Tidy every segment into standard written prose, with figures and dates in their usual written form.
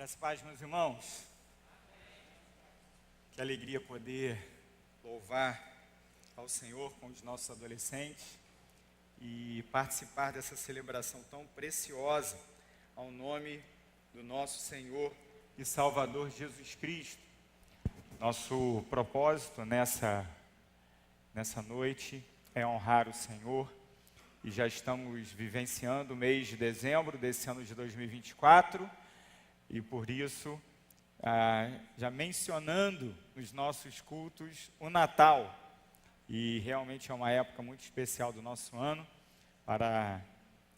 Graças a paz, meus irmãos. Que alegria poder louvar ao Senhor com os nossos adolescentes e participar dessa celebração tão preciosa ao nome do nosso Senhor e Salvador Jesus Cristo. Nosso propósito nessa noite é honrar o Senhor e já estamos vivenciando o mês de dezembro desse ano de 2024 e por isso, já mencionando nos nossos cultos o Natal. E realmente é uma época muito especial do nosso ano para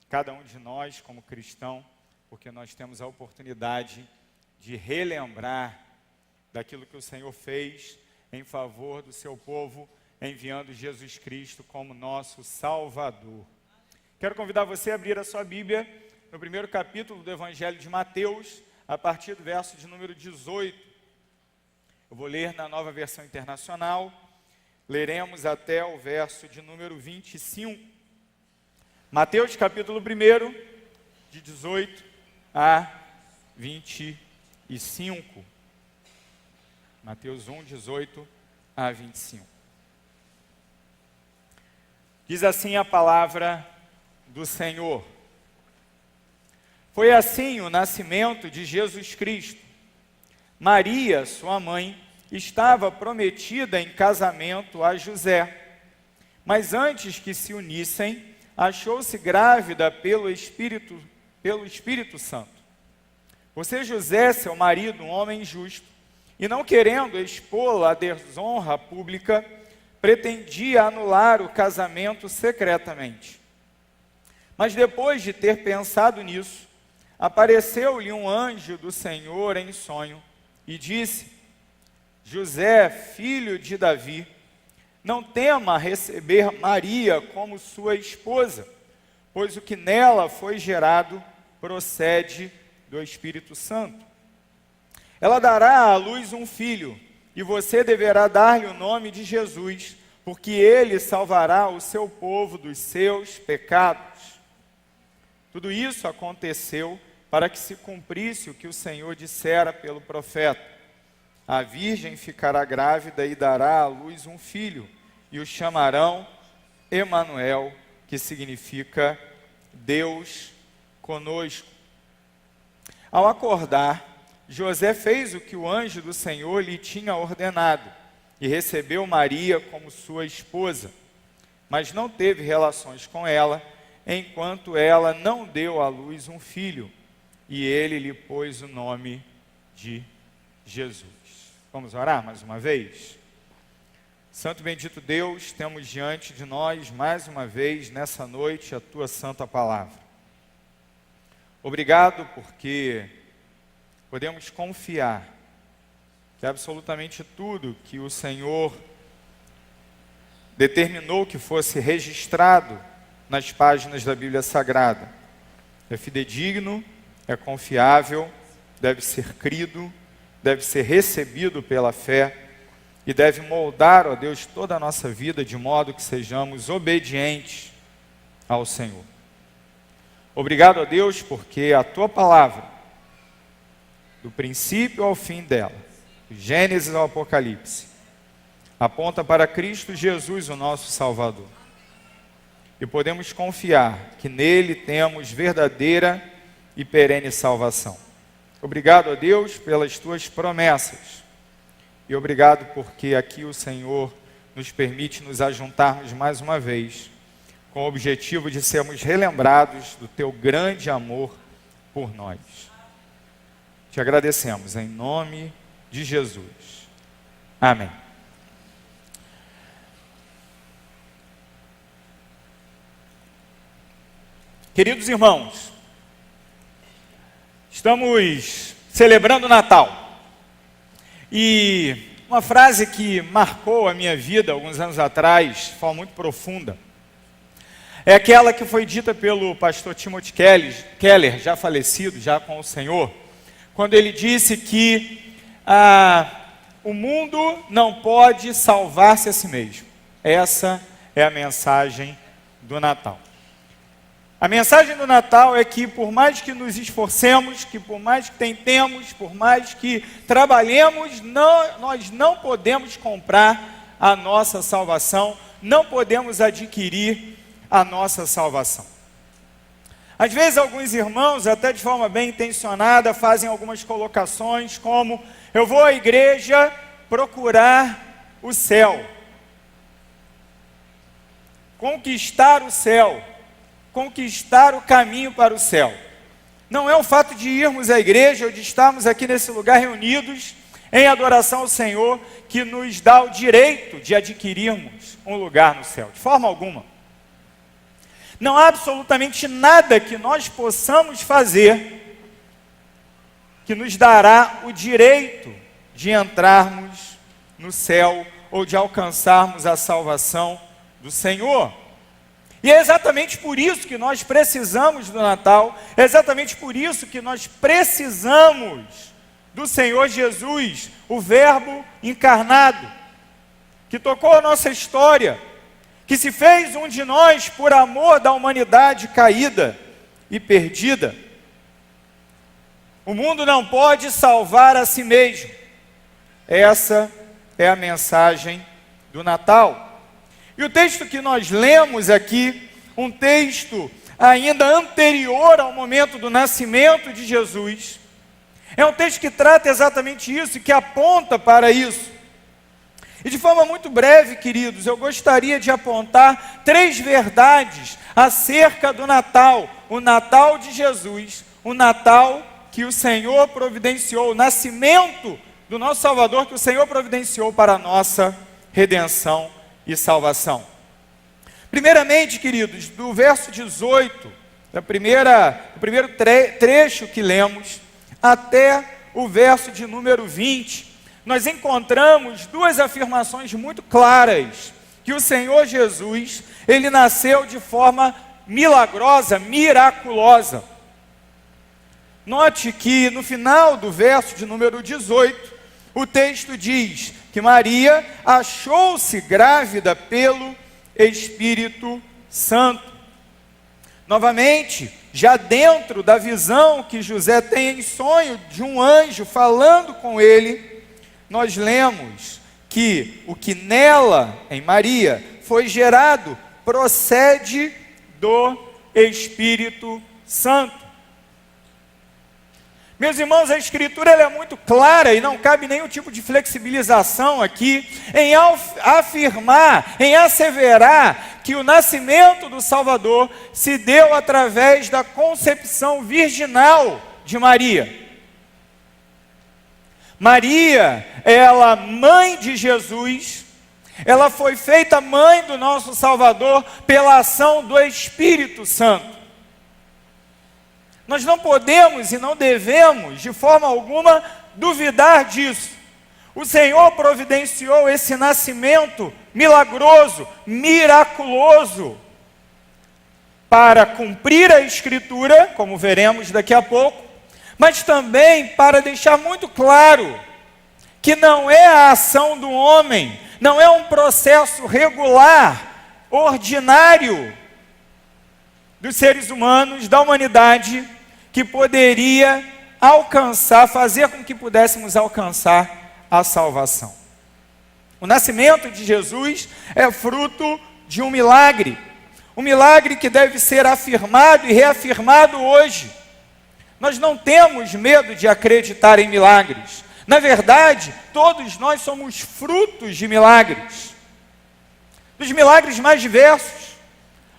cada um de nós como cristão, porque nós temos a oportunidade de relembrar daquilo que o Senhor fez em favor do seu povo, enviando Jesus Cristo como nosso Salvador. Quero convidar você a abrir a sua Bíblia no primeiro capítulo do Evangelho de Mateus, a partir do verso de número 18. Eu vou ler na Nova Versão Internacional, leremos até o verso de número 25. Mateus capítulo 1, de 18 a 25. Mateus 1, 18 a 25. Diz assim a palavra do Senhor. Foi assim o nascimento de Jesus Cristo. Maria, sua mãe, estava prometida em casamento a José. Mas antes que se unissem, achou-se grávida pelo Espírito Santo. Por ser José, seu marido, um homem justo, e não querendo expô-la à desonra pública, pretendia anular o casamento secretamente. Mas depois de ter pensado nisso, apareceu-lhe um anjo do Senhor em sonho e disse: José, filho de Davi, não tema receber Maria como sua esposa, pois o que nela foi gerado procede do Espírito Santo. Ela dará à luz um filho, e você deverá dar-lhe o nome de Jesus, porque ele salvará o seu povo dos seus pecados. Tudo isso aconteceu para que se cumprisse o que o Senhor dissera pelo profeta: a virgem ficará grávida e dará à luz um filho, e o chamarão Emanuel, que significa Deus conosco. Ao acordar, José fez o que o anjo do Senhor lhe tinha ordenado, e recebeu Maria como sua esposa, mas não teve relações com ela, enquanto ela não deu à luz um filho, e ele lhe pôs o nome de Jesus. Vamos orar mais uma vez? Santo e bendito Deus, temos diante de nós mais uma vez nessa noite a tua santa palavra. Obrigado porque podemos confiar que absolutamente tudo que o Senhor determinou que fosse registrado nas páginas da Bíblia Sagrada é fidedigno, é confiável, deve ser crido, deve ser recebido pela fé e deve moldar, ó Deus, toda a nossa vida de modo que sejamos obedientes ao Senhor. Obrigado, ó Deus, porque a tua palavra, do princípio ao fim dela, do Gênesis ao Apocalipse, aponta para Cristo Jesus, o nosso Salvador. E podemos confiar que nele temos verdadeira e perene salvação. Obrigado a Deus pelas tuas promessas. E obrigado porque aqui o Senhor nos permite nos ajuntarmos mais uma vez, com o objetivo de sermos relembrados do teu grande amor por nós. Te agradecemos em nome de Jesus. Amém. Queridos irmãos, estamos celebrando o Natal. E uma frase que marcou a minha vida alguns anos atrás, de forma muito profunda, é aquela que foi dita pelo pastor Timothy Keller, já falecido, já com o Senhor, quando ele disse que o mundo não pode salvar-se a si mesmo. Essa é a mensagem do Natal. A mensagem do Natal é que por mais que nos esforcemos, que por mais que tentemos, por mais que trabalhemos, nós não podemos comprar a nossa salvação, não podemos adquirir a nossa salvação. Às vezes alguns irmãos, até de forma bem intencionada, fazem algumas colocações como: eu vou à igreja procurar o céu, conquistar o céu, conquistar o caminho para o céu. Não é o fato de irmos à igreja ou de estarmos aqui nesse lugar reunidos em adoração ao Senhor que nos dá o direito de adquirirmos um lugar no céu, de forma alguma. Não há absolutamente nada que nós possamos fazer que nos dará o direito de entrarmos no céu ou de alcançarmos a salvação do Senhor. E é exatamente por isso que nós precisamos do Natal, é exatamente por isso que nós precisamos do Senhor Jesus, o Verbo encarnado, que tocou a nossa história, que se fez um de nós por amor da humanidade caída e perdida. O mundo não pode salvar a si mesmo. Essa é a mensagem do Natal. E o texto que nós lemos aqui, um texto ainda anterior ao momento do nascimento de Jesus, é um texto que trata exatamente isso e que aponta para isso. E de forma muito breve, queridos, eu gostaria de apontar 3 verdades acerca do Natal, o Natal de Jesus, o Natal que o Senhor providenciou, o nascimento do nosso Salvador que o Senhor providenciou para a nossa redenção e salvação. Primeiramente, queridos, do verso 18, do primeiro trecho que lemos, até o verso de número 20, nós encontramos 2 afirmações muito claras, que o Senhor Jesus, ele nasceu de forma milagrosa, miraculosa. Note que no final do verso de número 18, o texto diz que Maria achou-se grávida pelo Espírito Santo. Novamente, já dentro da visão que José tem em sonho de um anjo falando com ele, nós lemos que o que nela, em Maria, foi gerado, procede do Espírito Santo. Meus irmãos, a Escritura ela é muito clara e não cabe nenhum tipo de flexibilização aqui em afirmar, em asseverar que o nascimento do Salvador se deu através da concepção virginal de Maria. Maria, ela mãe de Jesus, ela foi feita mãe do nosso Salvador pela ação do Espírito Santo. Nós não podemos e não devemos, de forma alguma, duvidar disso. O Senhor providenciou esse nascimento milagroso, miraculoso, para cumprir a Escritura, como veremos daqui a pouco, mas também para deixar muito claro que não é a ação do homem, não é um processo regular, ordinário dos seres humanos, da humanidade, que poderia alcançar, fazer com que pudéssemos alcançar a salvação. O nascimento de Jesus é fruto de um milagre que deve ser afirmado e reafirmado hoje. Nós não temos medo de acreditar em milagres. Na verdade, todos nós somos frutos de milagres, dos milagres mais diversos.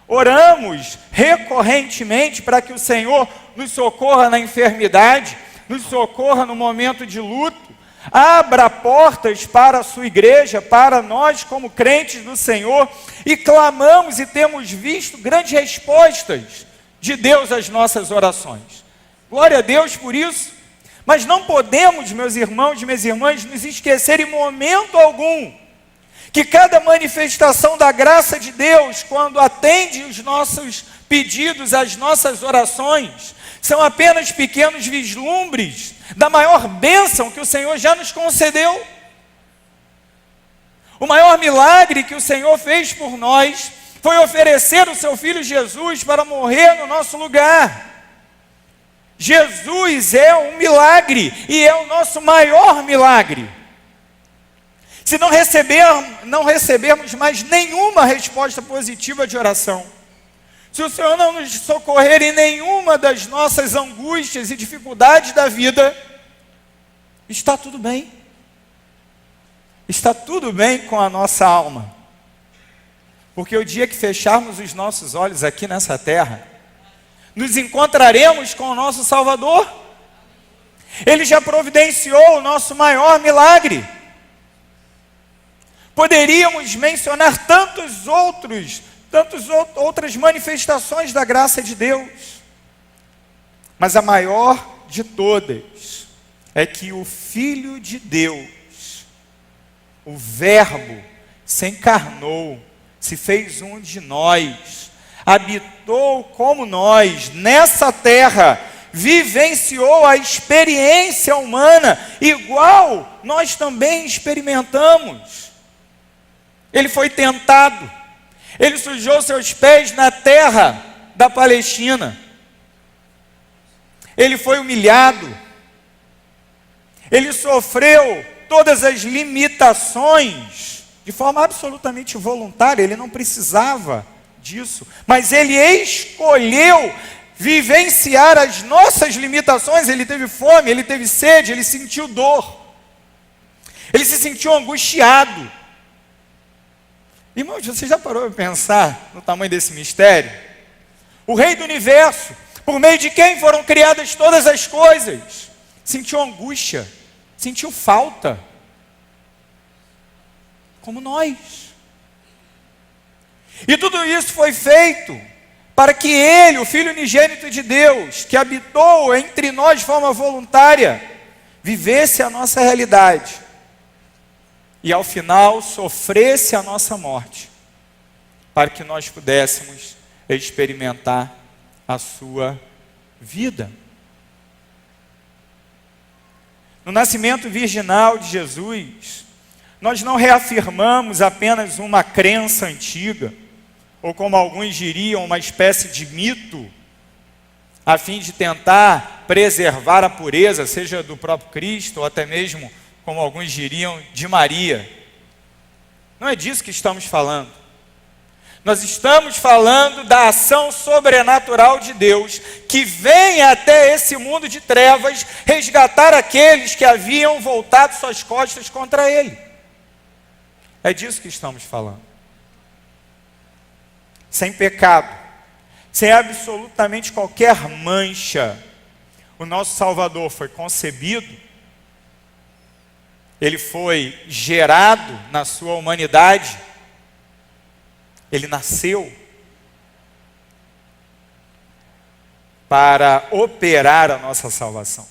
Oramos recorrentemente para que o Senhor nos socorra na enfermidade, nos socorra no momento de luto, abra portas para a sua igreja, para nós como crentes do Senhor, e clamamos e temos visto grandes respostas de Deus às nossas orações. Glória a Deus por isso, mas não podemos, meus irmãos e minhas irmãs, nos esquecer em momento algum que cada manifestação da graça de Deus, quando atende os nossos pedidos, as nossas orações, são apenas pequenos vislumbres da maior bênção que o Senhor já nos concedeu. O maior milagre que o Senhor fez por nós foi oferecer o seu Filho Jesus para morrer no nosso lugar. Jesus é um milagre e é o nosso maior milagre. Se não recebermos mais nenhuma resposta positiva de oração, se o Senhor não nos socorrer em nenhuma das nossas angústias e dificuldades da vida, está tudo bem. Está tudo bem com a nossa alma. Porque o dia que fecharmos os nossos olhos aqui nessa terra, nos encontraremos com o nosso Salvador. Ele já providenciou o nosso maior milagre. Poderíamos mencionar tantas outras manifestações da graça de Deus. Mas a maior de todas é que o Filho de Deus, o Verbo, se encarnou, se fez um de nós, habitou como nós, nessa terra, vivenciou a experiência humana, igual nós também experimentamos. Ele foi tentado, ele sujou seus pés na terra da Palestina, ele foi humilhado, ele sofreu todas as limitações, de forma absolutamente voluntária, ele não precisava disso, mas ele escolheu vivenciar as nossas limitações. Ele teve fome, ele teve sede, ele sentiu dor, ele se sentiu angustiado. Irmãos, você já parou para pensar no tamanho desse mistério? O Rei do Universo, por meio de quem foram criadas todas as coisas, sentiu angústia, sentiu falta, como nós. E tudo isso foi feito para que Ele, o Filho unigênito de Deus, que habitou entre nós de forma voluntária, vivesse a nossa realidade e ao final sofresse a nossa morte, para que nós pudéssemos experimentar a sua vida. No nascimento virginal de Jesus, nós não reafirmamos apenas uma crença antiga, ou como alguns diriam, uma espécie de mito, a fim de tentar preservar a pureza, seja do próprio Cristo, ou até mesmo, como alguns diriam, de Maria. Não é disso que estamos falando. Nós estamos falando da ação sobrenatural de Deus, que vem até esse mundo de trevas resgatar aqueles que haviam voltado suas costas contra Ele. É disso que estamos falando. Sem pecado, sem absolutamente qualquer mancha, o nosso Salvador foi concebido, Ele foi gerado na sua humanidade, Ele nasceu para operar a nossa salvação.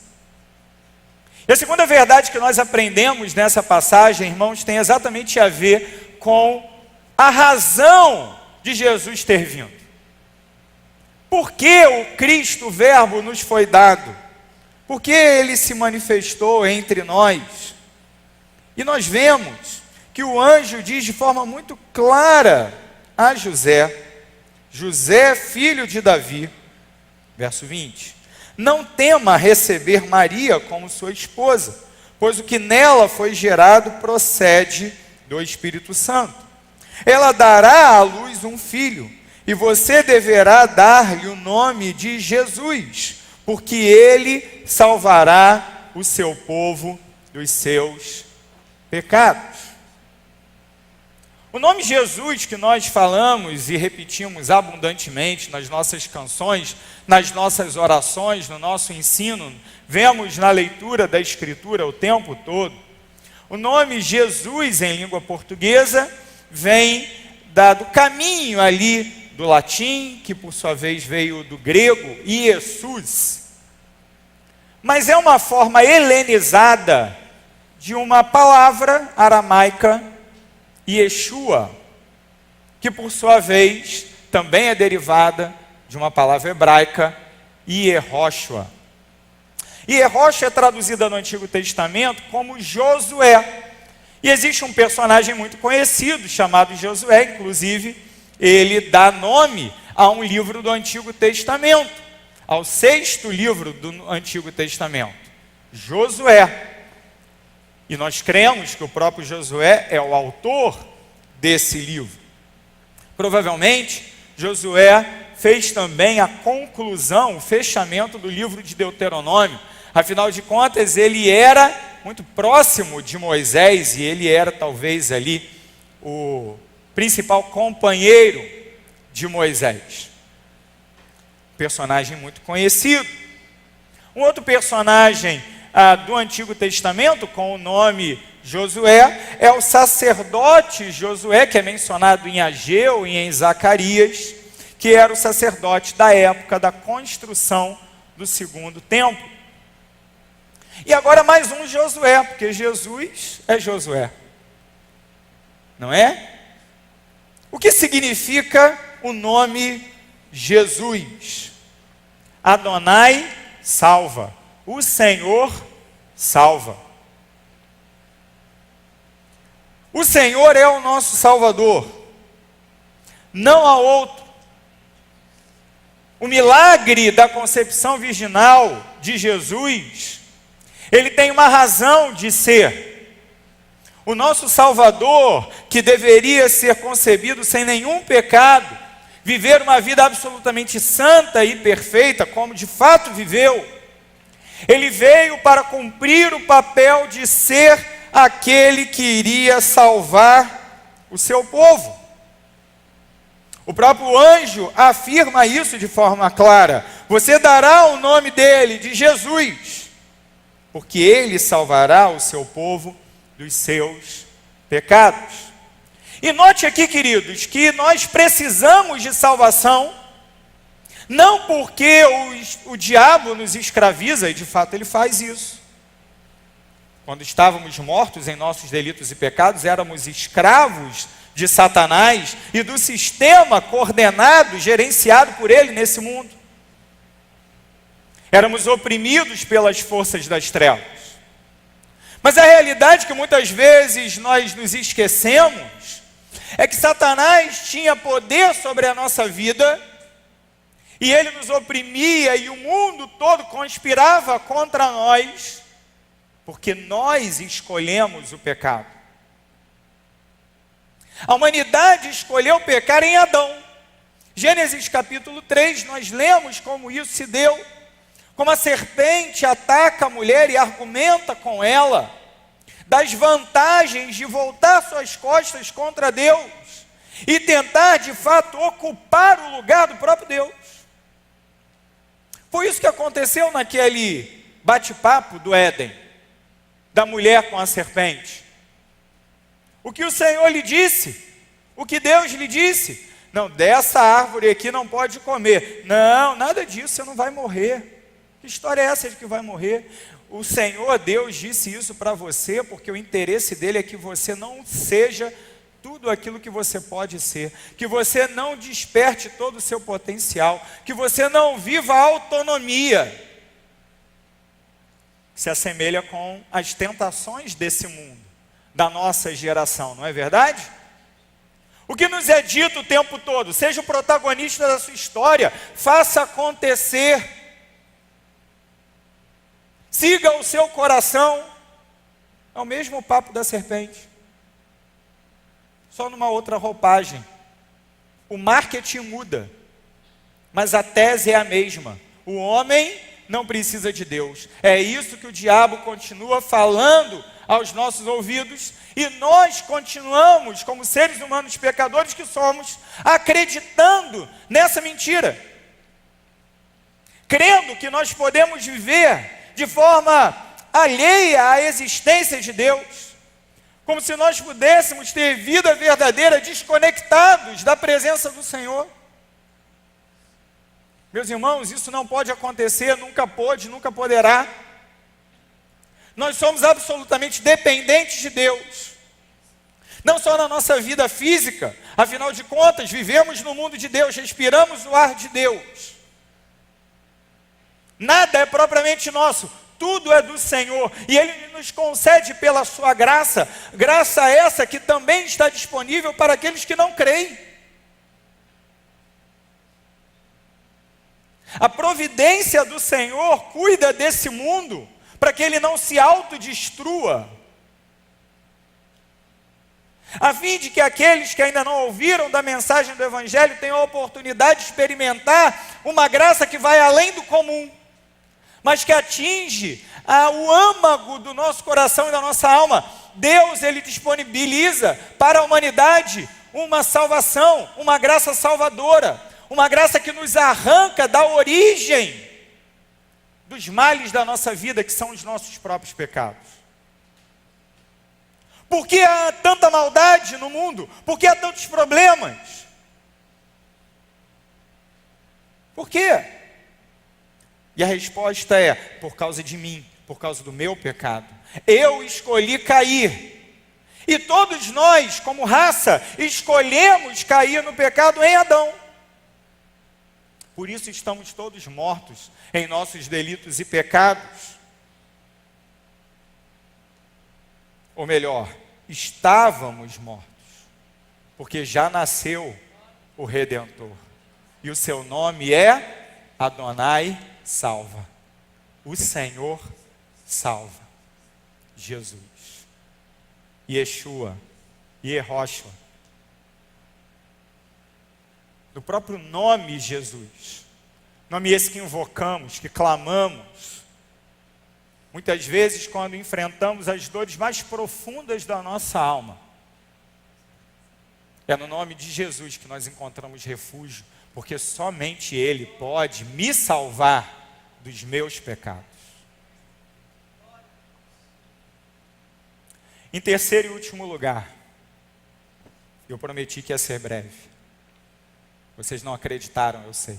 E a segunda verdade que nós aprendemos nessa passagem, irmãos, tem exatamente a ver com a razão de Jesus ter vindo. Por que o Cristo, o Verbo, nos foi dado? Por que Ele se manifestou entre nós? E nós vemos que o anjo diz de forma muito clara a José, José, filho de Davi, verso 20, não tema receber Maria como sua esposa, pois o que nela foi gerado procede do Espírito Santo. Ela dará à luz um filho, e você deverá dar-lhe o nome de Jesus, porque ele salvará o seu povo dos seus pecados. O nome Jesus que nós falamos e repetimos abundantemente nas nossas canções, nas nossas orações, no nosso ensino, vemos na leitura da Escritura o tempo todo. O nome Jesus em língua portuguesa vem do caminho ali do latim, que por sua vez veio do grego, Iesus. Mas é uma forma helenizada de uma palavra aramaica, Yeshua, que por sua vez também é derivada de uma palavra hebraica, Yehoshua. Yehoshua é traduzida no Antigo Testamento como Josué. E existe um personagem muito conhecido chamado Josué, inclusive ele dá nome a um livro do Antigo Testamento, ao 6º livro do Antigo Testamento, Josué. E nós cremos que o próprio Josué é o autor desse livro. Provavelmente, Josué fez também a conclusão, o fechamento do livro de Deuteronômio. Afinal de contas, ele era muito próximo de Moisés e ele era talvez ali o principal companheiro de Moisés. Personagem muito conhecido. Um outro personagem do Antigo Testamento, com o nome Josué, é o sacerdote Josué, que é mencionado em Ageu e em Zacarias, que era o sacerdote da época da construção do 2º templo. E agora mais um Josué, porque Jesus é Josué, não é? O que significa o nome Jesus? Adonai salva, o Senhor salva. O Senhor é o nosso Salvador, não há outro. O milagre da concepção virginal de Jesus, ele tem uma razão de ser. O nosso Salvador, que deveria ser concebido sem nenhum pecado, viver uma vida absolutamente santa e perfeita, como de fato viveu, ele veio para cumprir o papel de ser aquele que iria salvar o seu povo. O próprio anjo afirma isso de forma clara: você dará o nome dele de Jesus, porque ele salvará o seu povo dos seus pecados. E note aqui, queridos, que nós precisamos de salvação, não porque o diabo nos escraviza, e de fato ele faz isso. Quando estávamos mortos em nossos delitos e pecados, éramos escravos de Satanás e do sistema coordenado, gerenciado por ele nesse mundo. Éramos oprimidos pelas forças das trevas. Mas a realidade que muitas vezes nós nos esquecemos é que Satanás tinha poder sobre a nossa vida e ele nos oprimia e o mundo todo conspirava contra nós, porque nós escolhemos o pecado. A humanidade escolheu pecar em Adão. Gênesis capítulo 3, nós lemos como isso se deu, como a serpente ataca a mulher e argumenta com ela das vantagens de voltar suas costas contra Deus e tentar de fato ocupar o lugar do próprio Deus. Foi isso que aconteceu naquele bate-papo do Éden, da mulher com a serpente. O que o Senhor lhe disse? O que Deus lhe disse? Não, dessa árvore aqui não pode comer. Não, nada disso, você não vai morrer. Que história é essa de que vai morrer? O Senhor Deus disse isso para você porque o interesse dele é que você não seja tudo aquilo que você pode ser, que você não desperte todo o seu potencial, que você não viva a autonomia. Se assemelha com as tentações desse mundo, da nossa geração, não é verdade? O que nos é dito o tempo todo: seja o protagonista da sua história, faça acontecer, siga o seu coração. É o mesmo papo da serpente, só numa outra roupagem. O marketing muda, mas a tese é a mesma. O homem não precisa de Deus. É isso que o diabo continua falando aos nossos ouvidos, e nós continuamos, como seres humanos pecadores que somos, acreditando nessa mentira, crendo que nós podemos viver de forma alheia à existência de Deus, como se nós pudéssemos ter vida verdadeira desconectados da presença do Senhor. Meus irmãos, isso não pode acontecer, nunca pôde, nunca poderá. Nós somos absolutamente dependentes de Deus, não só na nossa vida física, afinal de contas, vivemos no mundo de Deus, respiramos o ar de Deus. Nada é propriamente nosso, tudo é do Senhor, e Ele nos concede pela sua graça, graça essa que também está disponível para aqueles que não creem. A providência do Senhor cuida desse mundo para que ele não se autodestrua, a fim de que aqueles que ainda não ouviram da mensagem do Evangelho tenham a oportunidade de experimentar uma graça que vai além do comum, mas que atinge o âmago do nosso coração e da nossa alma. Deus, ele disponibiliza para a humanidade uma salvação, uma graça salvadora, uma graça que nos arranca da origem dos males da nossa vida, que são os nossos próprios pecados. Por que há tanta maldade no mundo? Por que há tantos problemas? Por quê? E a resposta é: por causa de mim, por causa do meu pecado. Eu escolhi cair. E todos nós, como raça, escolhemos cair no pecado em Adão. Por isso estamos todos mortos em nossos delitos e pecados. Ou melhor, estávamos mortos, porque já nasceu o Redentor. E o seu nome é Adonai Salva. O Senhor salva. Jesus. Yeshua. Yehoshua. Do próprio nome Jesus. Nome esse que invocamos, que clamamos. Muitas vezes, quando enfrentamos as dores mais profundas da nossa alma, é no nome de Jesus que nós encontramos refúgio, porque somente Ele pode me salvar dos meus pecados. Em terceiro e último lugar, eu prometi que ia ser breve. Vocês não acreditaram, eu sei.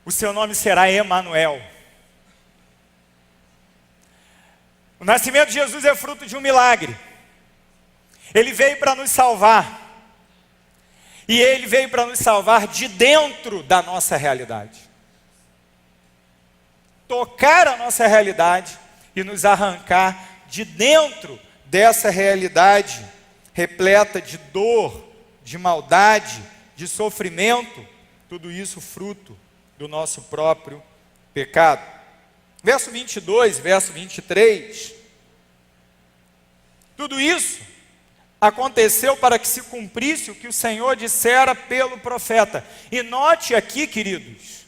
O seu nome será Emanuel. O nascimento de Jesus é fruto de um milagre. Ele veio para nos salvar. E ele veio para nos salvar de dentro da nossa realidade. Tocar a nossa realidade e nos arrancar de dentro dessa realidade repleta de dor, de maldade, de sofrimento, tudo isso fruto do nosso próprio pecado. Verso 22, verso 23. Tudo isso aconteceu para que se cumprisse o que o Senhor dissera pelo profeta. E note aqui, queridos,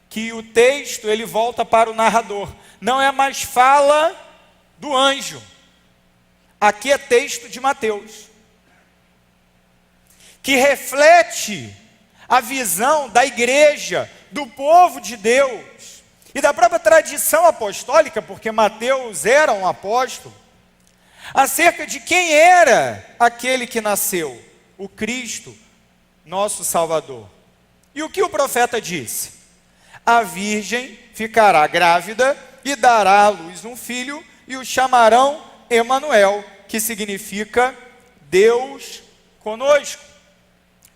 que o texto ele volta para o narrador. Não é mais fala do anjo. Aqui é texto de Mateus, que reflete a visão da igreja, do povo de Deus e da própria tradição apostólica, porque Mateus era um apóstolo, acerca de quem era aquele que nasceu, o Cristo, nosso Salvador. E o que o profeta disse? A virgem ficará grávida e dará à luz um filho e o chamarão Emanuel, que significa Deus conosco.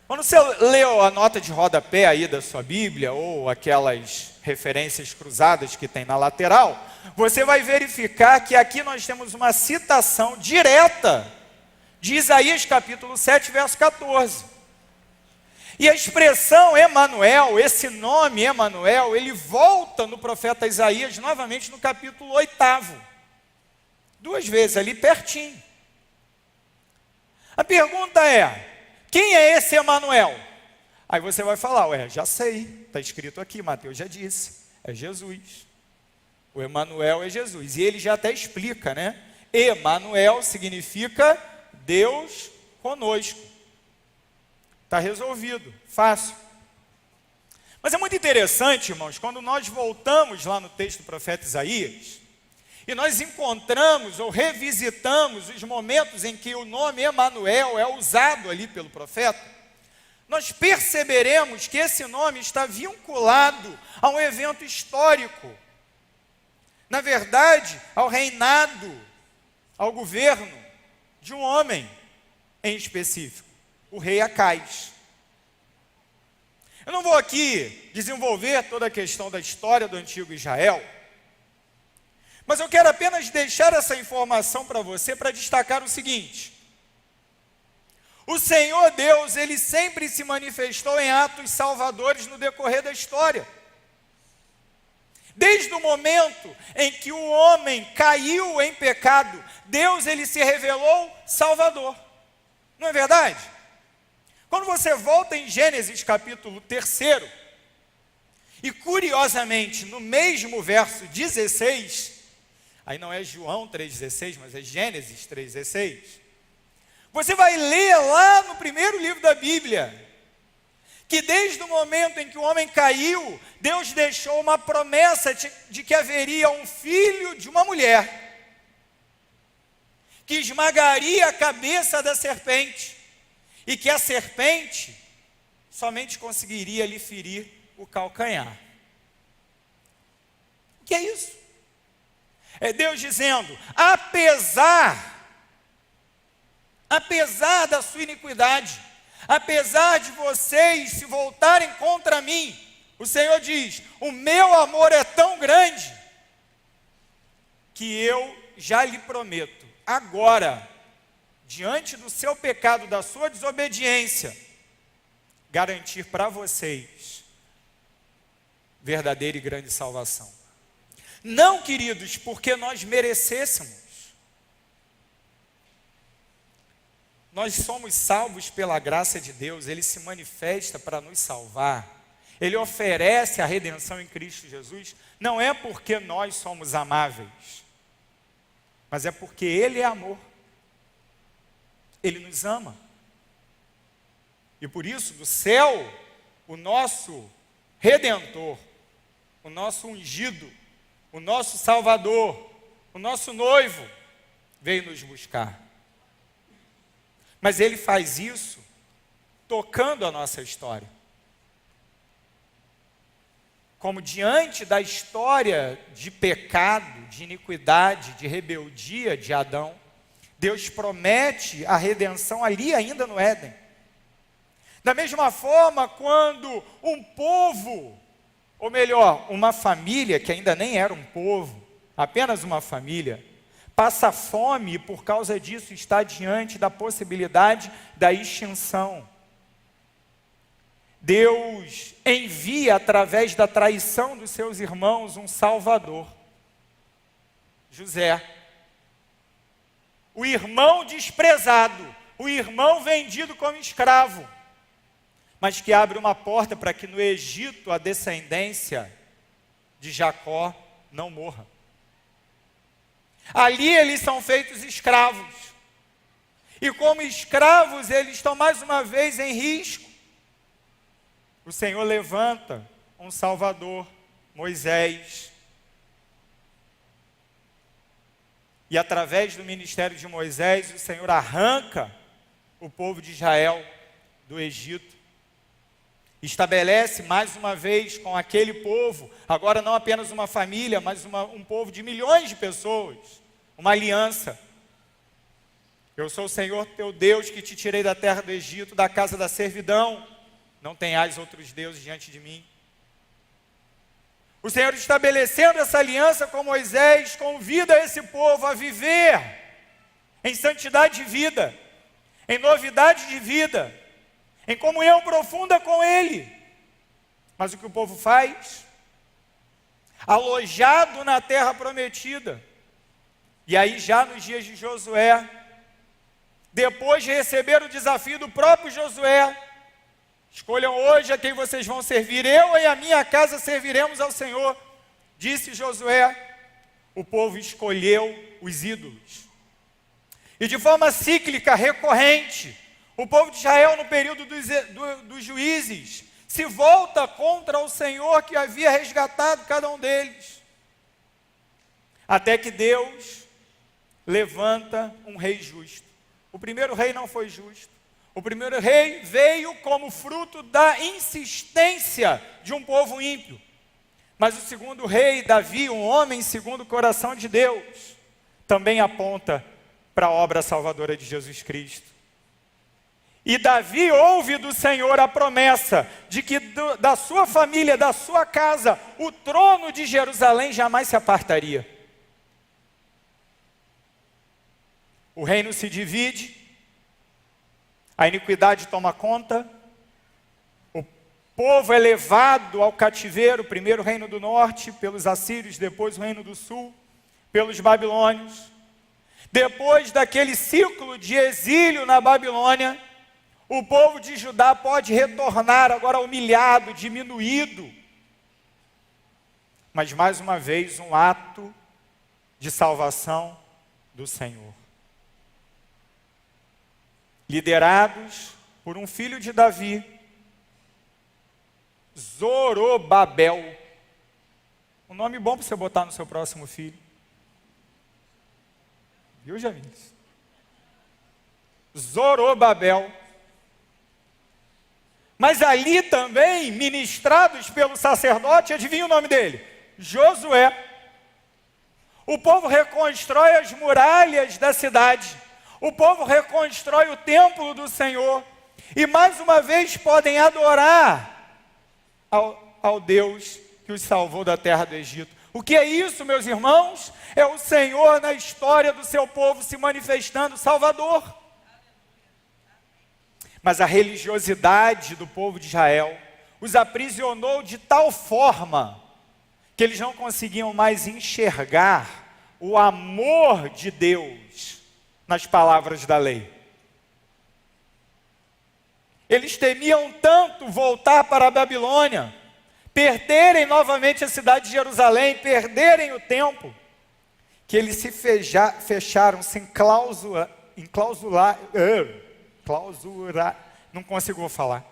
Quando você leu a nota de rodapé aí da sua Bíblia, ou aquelas referências cruzadas que tem na lateral, você vai verificar que aqui nós temos uma citação direta de Isaías capítulo 7, verso 14. E a expressão Emanuel, esse nome Emanuel, ele volta no profeta Isaías novamente no capítulo 8. 2 vezes ali pertinho. A pergunta é: quem é esse Emanuel? Aí você vai falar: já sei, está escrito aqui, Mateus já disse, é Jesus. O Emanuel é Jesus. E ele já até explica, né? Emanuel significa Deus conosco. Está resolvido, fácil. Mas é muito interessante, irmãos, quando nós voltamos lá no texto do profeta Isaías, e nós encontramos ou revisitamos os momentos em que o nome Emanuel é usado ali pelo profeta, nós perceberemos que esse nome está vinculado a um evento histórico. Na verdade, ao reinado, ao governo de um homem em específico, o rei Acais. Eu não vou aqui desenvolver toda a questão da história do antigo Israel, mas eu quero apenas deixar essa informação para você para destacar o seguinte: O Senhor Deus, Ele sempre se manifestou em atos salvadores no decorrer da história. Desde o momento em que o homem caiu em pecado, Deus, Ele se revelou Salvador. Não é verdade? Quando você volta em Gênesis capítulo 3, e curiosamente, no mesmo verso 16, aí não é João 3,16, mas é Gênesis 3,16, você vai ler lá no primeiro livro da Bíblia, que desde o momento em que o homem caiu, Deus deixou uma promessa de que haveria um filho de uma mulher, que esmagaria a cabeça da serpente, e que a serpente somente conseguiria lhe ferir o calcanhar. O que é isso? É Deus dizendo, apesar da sua iniquidade, apesar de vocês se voltarem contra mim, o Senhor diz, o meu amor é tão grande, que eu já lhe prometo, agora, diante do seu pecado, da sua desobediência, garantir para vocês verdadeira e grande salvação. Não, queridos, porque nós merecêssemos. Nós somos salvos pela graça de Deus, Ele se manifesta para nos salvar. Ele oferece a redenção em Cristo Jesus, não é porque nós somos amáveis, mas é porque Ele é amor. Ele nos ama. E por isso, do céu, o nosso Redentor, o nosso ungido, o nosso Salvador, o nosso noivo, veio nos buscar. Mas Ele faz isso tocando a nossa história. Como diante da história de pecado, de iniquidade, de rebeldia de Adão, Deus promete a redenção ali ainda no Éden. Da mesma forma, quando um povo, ou melhor, uma família, que ainda nem era um povo, apenas uma família, passa fome e por causa disso está diante da possibilidade da extinção. Deus envia através da traição dos seus irmãos um Salvador, José. O irmão desprezado, o irmão vendido como escravo, mas que abre uma porta para que no Egito a descendência de Jacó não morra. Ali eles são feitos escravos. E como escravos, eles estão mais uma vez em risco. O Senhor levanta um Salvador, Moisés. E através do ministério de Moisés, o Senhor arranca o povo de Israel do Egito. Estabelece mais uma vez com aquele povo, agora não apenas uma família, mas um povo de milhões de pessoas, uma aliança. Eu sou o Senhor teu Deus que te tirei da terra do Egito, da casa da servidão. Não tenhais outros deuses diante de mim. O Senhor, estabelecendo essa aliança com Moisés, convida esse povo a viver em santidade de vida, em novidade de vida, em comunhão profunda com Ele. Mas o que o povo faz? Alojado na terra prometida. E aí já nos dias de Josué, depois de receber o desafio do próprio Josué, escolham hoje a quem vocês vão servir, eu e a minha casa serviremos ao Senhor, disse Josué. O povo escolheu os ídolos. E de forma cíclica, recorrente, o povo de Israel, no período dos juízes, se volta contra o Senhor que havia resgatado cada um deles. Até que Deus levanta um rei justo. O primeiro rei não foi justo. O primeiro rei veio como fruto da insistência de um povo ímpio. Mas o segundo rei, Davi, um homem segundo o coração de Deus, também aponta para a obra salvadora de Jesus Cristo. E Davi ouve do Senhor a promessa de que da sua família, da sua casa, o trono de Jerusalém jamais se apartaria. O reino se divide. A iniquidade toma conta, o povo é levado ao cativeiro, primeiro o reino do norte, pelos assírios, depois o reino do sul, pelos babilônios. Depois daquele ciclo de exílio na Babilônia, o povo de Judá pode retornar agora humilhado, diminuído. Mas mais uma vez um ato de salvação do Senhor. Liderados por um filho de Davi, Zorobabel. Um nome bom para você botar no seu próximo filho. Viu, Jamilis? Zorobabel. Mas ali também, ministrados pelo sacerdote, adivinha o nome dele? Josué. O povo reconstrói as muralhas da cidade. O povo reconstrói o templo do Senhor. E mais uma vez podem adorar ao Deus que os salvou da terra do Egito. O que é isso, meus irmãos? É o Senhor na história do seu povo se manifestando Salvador. Mas a religiosidade do povo de Israel os aprisionou de tal forma que eles não conseguiam mais enxergar o amor de Deus nas palavras da lei. Eles temiam tanto voltar para a Babilônia, perderem novamente a cidade de Jerusalém, perderem o templo, que eles se fecharam, se enclausurar, não consigo falar.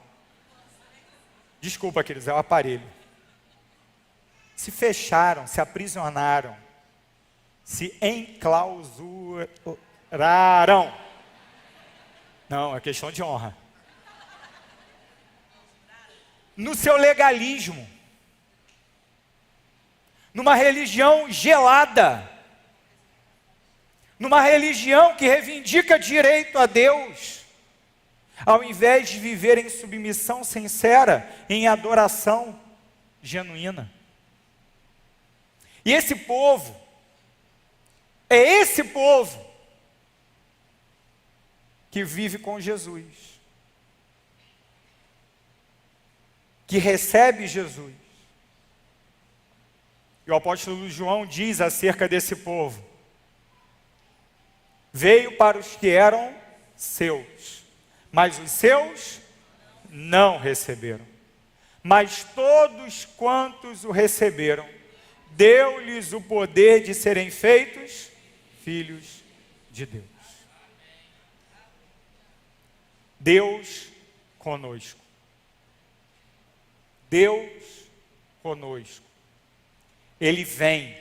Desculpa, queridos, é o aparelho. Se fecharam, se aprisionaram, se enclausuraram. Não, é questão de honra. No seu legalismo, numa religião gelada, numa religião que reivindica direito a Deus, ao invés de viver em submissão sincera, em adoração genuína. E esse povo, é esse povo que vive com Jesus, que recebe Jesus. E o apóstolo João diz acerca desse povo: veio para os que eram seus, mas os seus não receberam. Mas todos quantos o receberam, deu-lhes o poder de serem feitos filhos de Deus. Deus conosco. Deus conosco. Ele vem.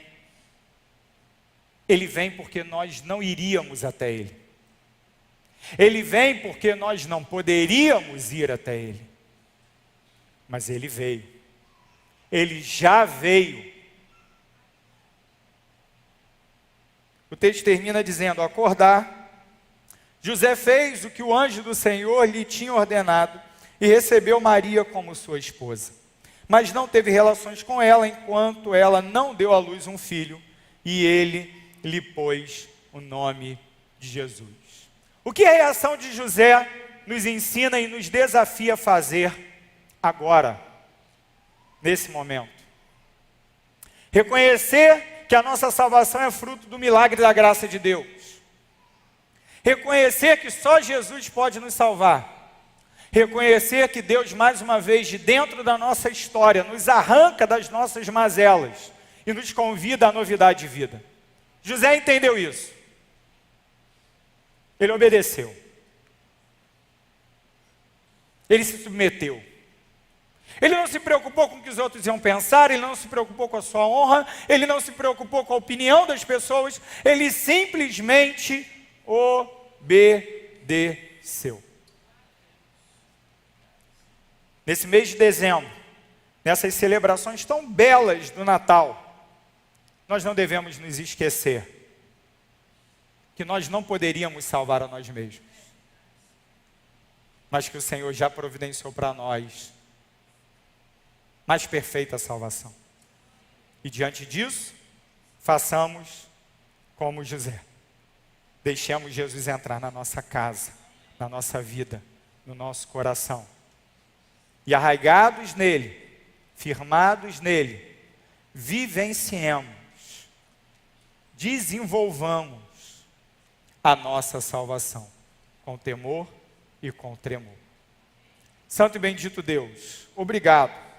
Ele vem porque nós não iríamos até Ele. Ele vem porque nós não poderíamos ir até Ele. Mas Ele veio. Ele já veio. O texto termina dizendo: ao acordar, José fez o que o anjo do Senhor lhe tinha ordenado e recebeu Maria como sua esposa. Mas não teve relações com ela enquanto ela não deu à luz um filho, e ele lhe pôs o nome de Jesus. O que a reação de José nos ensina e nos desafia a fazer agora, nesse momento? Reconhecer que a nossa salvação é fruto do milagre da graça de Deus. Reconhecer que só Jesus pode nos salvar. Reconhecer que Deus, mais uma vez, de dentro da nossa história, nos arranca das nossas mazelas e nos convida à novidade de vida. José entendeu isso. Ele obedeceu. Ele se submeteu. Ele não se preocupou com o que os outros iam pensar, ele não se preocupou com a sua honra, ele não se preocupou com a opinião das pessoas, ele simplesmente obedeceu. Nesse mês de dezembro, nessas celebrações tão belas do Natal, nós não devemos nos esquecer que nós não poderíamos salvar a nós mesmos, mas que o Senhor já providenciou para nós mais perfeita salvação. E diante disso, façamos como José. Deixemos Jesus entrar na nossa casa, na nossa vida, no nosso coração. E arraigados nele, firmados nele, vivenciemos, desenvolvamos a nossa salvação com temor e com tremor. Santo e bendito Deus, obrigado